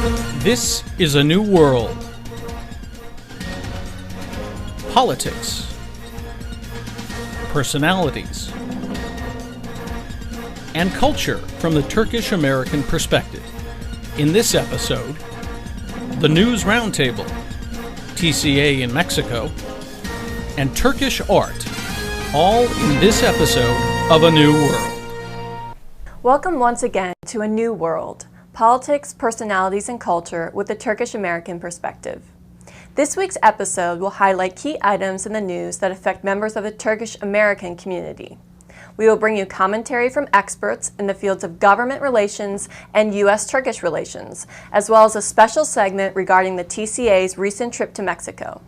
This is a new world. Politics, personalities, and culture from the Turkish American perspective. In this episode, the News Roundtable, TCA in Mexico, and Turkish art, all in this episode of A New World. Welcome once again to A New World, politics, personalities, and culture with the Turkish American perspective. This week's episode will highlight key items in the news that affect members of the Turkish American community. We will bring you commentary from experts in the fields of government relations and U.S.-Turkish relations, as well as a special segment regarding the TCA's recent trip to Mexico.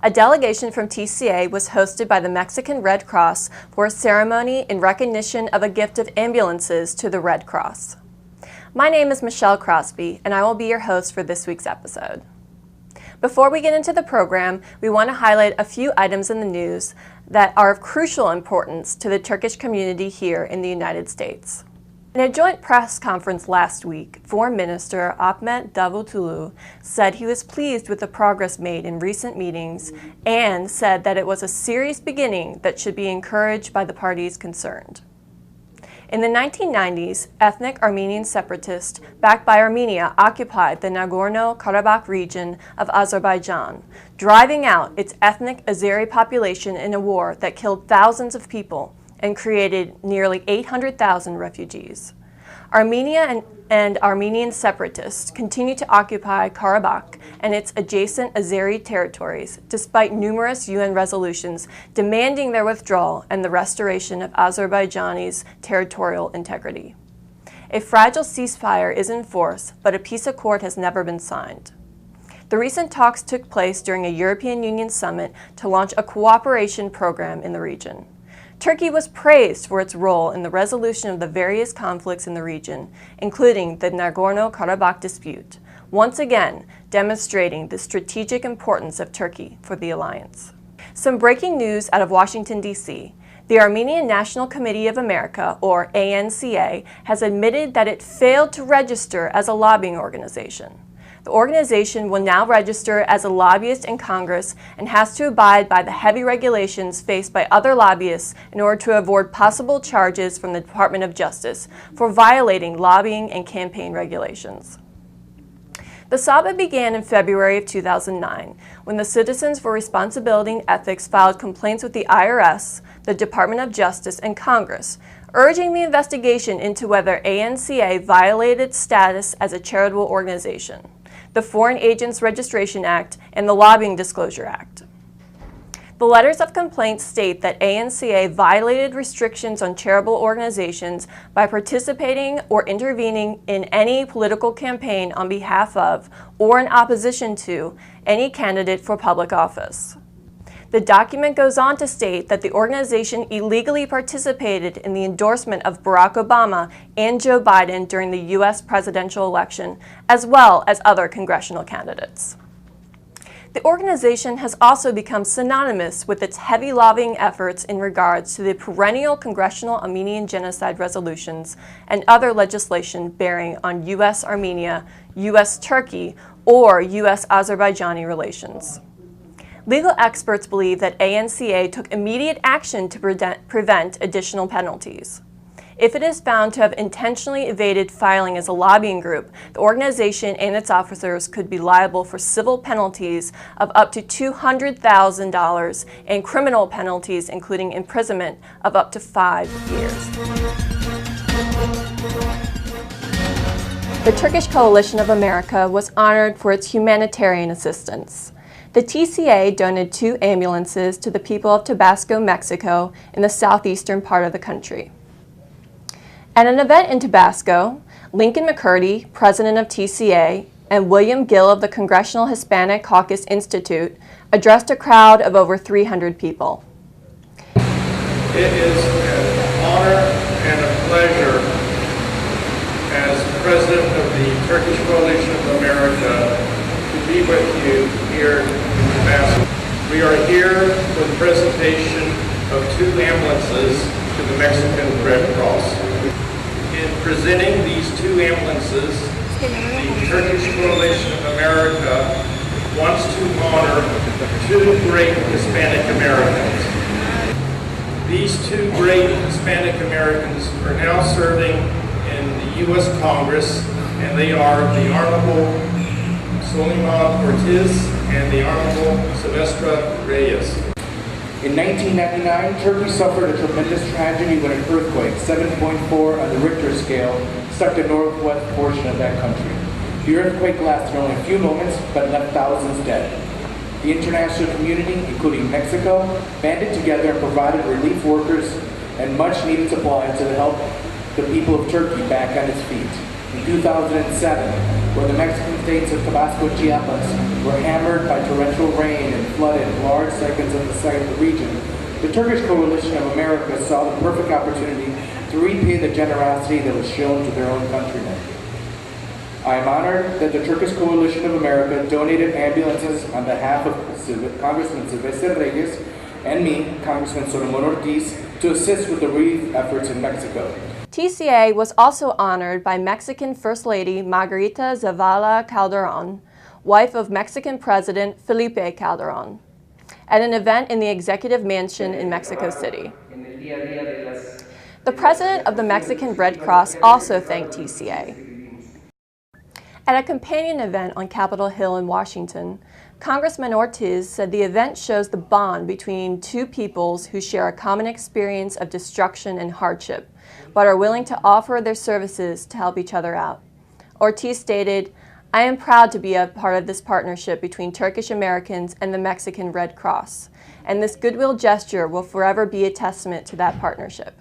A delegation from TCA was hosted by the Mexican Red Cross for a ceremony in recognition of a gift of ambulances to the Red Cross. My name is Michelle Crosby, and I will be your host for this week's episode. Before we get into the program, we want to highlight a few items in the news that are of crucial importance to the Turkish community here in the United States. In a joint press conference last week, Foreign Minister Ahmet Davutoglu said he was pleased with the progress made in recent meetings and said that it was a serious beginning that should be encouraged by the parties concerned. In the 1990s, ethnic Armenian separatists backed by Armenia occupied the Nagorno-Karabakh region of Azerbaijan, driving out its ethnic Azeri population in a war that killed thousands of people and created nearly 800,000 refugees. Armenia and Armenian separatists continue to occupy Karabakh and its adjacent Azeri territories, despite numerous UN resolutions demanding their withdrawal and the restoration of Azerbaijani's territorial integrity. A fragile ceasefire is in force, but a peace accord has never been signed. The recent talks took place during a European Union summit to launch a cooperation program in the region. Turkey was praised for its role in the resolution of the various conflicts in the region, including the Nagorno-Karabakh dispute, once again demonstrating the strategic importance of Turkey for the alliance. Some breaking news out of Washington, D.C. The Armenian National Committee of America, or ANCA, has admitted that it failed to register as a lobbying organization. The organization will now register as a lobbyist in Congress and has to abide by the heavy regulations faced by other lobbyists in order to avoid possible charges from the Department of Justice for violating lobbying and campaign regulations. The saga began in February of 2009, when the Citizens for Responsibility and Ethics filed complaints with the IRS, the Department of Justice, and Congress, urging the investigation into whether ANCA violated its status as a charitable organization, the Foreign Agents Registration Act, and the Lobbying Disclosure Act. The letters of complaint state that ANCA violated restrictions on charitable organizations by participating or intervening in any political campaign on behalf of or in opposition to any candidate for public office. The document goes on to state that the organization illegally participated in the endorsement of Barack Obama and Joe Biden during the U.S. presidential election, as well as other congressional candidates. The organization has also become synonymous with its heavy lobbying efforts in regards to the perennial congressional Armenian genocide resolutions and other legislation bearing on U.S.-Armenia, U.S.-Turkey, or U.S.-Azerbaijani relations. Legal experts believe that ANCA took immediate action to prevent additional penalties. If it is found to have intentionally evaded filing as a lobbying group, the organization and its officers could be liable for civil penalties of up to $200,000 and criminal penalties, including imprisonment of up to 5 years. The Turkish Coalition of America was honored for its humanitarian assistance. The TCA donated 2 ambulances to the people of Tabasco, Mexico, in the southeastern part of the country. At an event in Tabasco, Lincoln McCurdy, president of TCA, and William Gill of the Congressional Hispanic Caucus Institute addressed a crowd of over 300 people. It is an honor and a pleasure as president of the Turkish Coalition of America to be with you here in Tabasco. We are here for the presentation of 2 ambulances to the Mexican Red Cross. In presenting these 2 ambulances the Turkish Coalition of America wants to honor two great Hispanic Americans. These two great Hispanic Americans are now serving in the U.S. Congress, and they are the Honorable Soliman Ortiz and the Honorable Silvestre Reyes. In 1999, Turkey suffered a tremendous tragedy when an earthquake, 7.4 on the Richter scale, struck the northwest portion of that country. The earthquake lasted only a few moments, but left thousands dead. The international community, including Mexico, banded together and provided relief workers and much-needed supplies to help the people of Turkey back on its feet. In 2007, where the Mexican states of Tabasco and Chiapas were hammered by torrential rain and flooded large segments of the region, the Turkish Coalition of America saw the perfect opportunity to repay the generosity that was shown to their own countrymen. I am honored that the Turkish Coalition of America donated ambulances on behalf of Congressman Silvestre Reyes and me, Congressman Soliman Ortiz, to assist with the relief efforts in Mexico. TCA was also honored by Mexican First Lady Margarita Zavala Calderon, wife of Mexican President Felipe Calderon, at an event in the Executive Mansion in Mexico City. The president of the Mexican Red Cross also thanked TCA. At a companion event on Capitol Hill in Washington, Congressman Ortiz said the event shows the bond between two peoples who share a common experience of destruction and hardship, but are willing to offer their services to help each other out. Ortiz stated, "I am proud to be a part of this partnership between Turkish Americans and the Mexican Red Cross, and this goodwill gesture will forever be a testament to that partnership."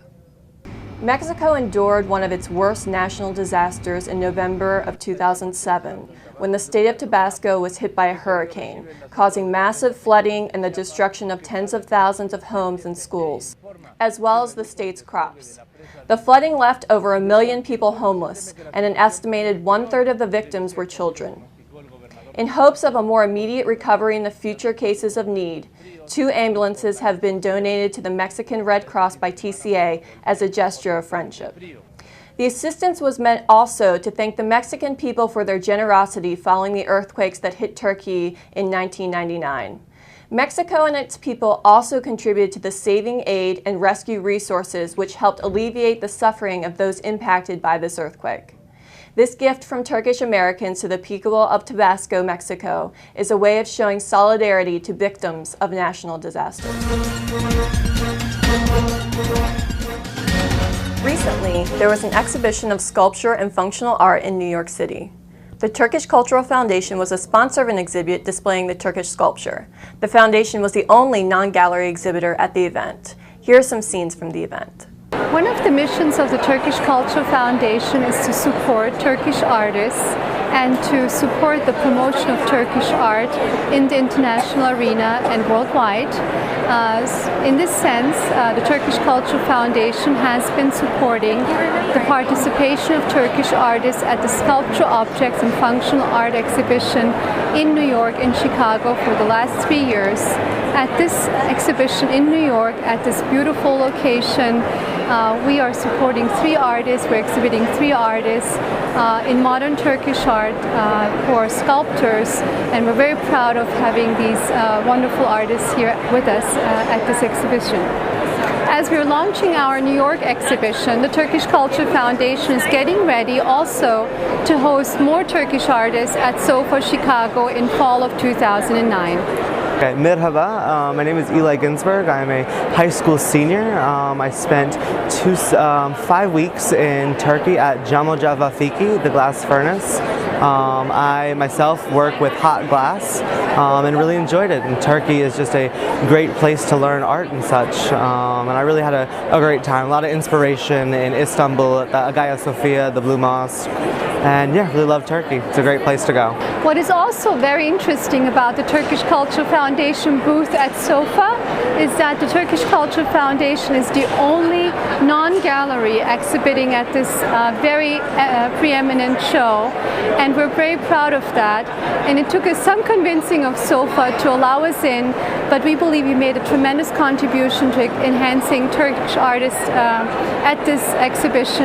Mexico endured one of its worst national disasters in November of 2007, when the state of Tabasco was hit by a hurricane, causing massive flooding and the destruction of tens of thousands of homes and schools, as well as the state's crops. The flooding left over 1 million people homeless, and an estimated 1/3 of the victims were children. In hopes of a more immediate recovery in the future cases of need, 2 ambulances have been donated to the Mexican Red Cross by TCA as a gesture of friendship. The assistance was meant also to thank the Mexican people for their generosity following the earthquakes that hit Turkey in 1999. Mexico and its people also contributed to the saving aid and rescue resources which helped alleviate the suffering of those impacted by this earthquake. This gift from Turkish Americans to the people of Tabasco, Mexico, is a way of showing solidarity to victims of national disaster. Recently, there was an exhibition of sculpture and functional art in New York City. The Turkish Cultural Foundation was a sponsor of an exhibit displaying the Turkish sculpture. The foundation was the only non-gallery exhibitor at the event. Here are some scenes from the event. One of the missions of the Turkish Cultural Foundation is to support Turkish artists and to support the promotion of Turkish art in the international arena and worldwide. In this sense, the Turkish Cultural Foundation has been supporting the participation of Turkish artists at the Sculpture Objects and Functional Art exhibition in New York and Chicago for the last 3 years. At this exhibition in New York, at this beautiful location, we are supporting 3 artists. We're exhibiting 3 artists in modern Turkish art who are sculptors, and we're very proud of having these wonderful artists here with us at this exhibition. As we're launching our New York exhibition, the Turkish Culture Foundation is getting ready also to host more Turkish artists at SOFA Chicago in fall of 2009. Okay, Merhaba, my name is Eli Ginsberg. I'm a high school senior. I spent 5 weeks in Turkey at Camocca Fiki, the glass furnace. I myself work with hot glass and really enjoyed it. And Turkey is just a great place to learn art and such. And I really had a great time. A lot of inspiration in Istanbul, at the Hagia Sophia, the Blue Mosque. And yeah, really love Turkey. It's a great place to go. What is also very interesting about the Turkish Culture Foundation booth at SOFA is that the Turkish Culture Foundation is the only non-gallery exhibiting at this very preeminent show, and we're very proud of that. And it took us some convincing of SOFA to allow us in, but we believe we made a tremendous contribution to enhancing Turkish artists at this exhibition.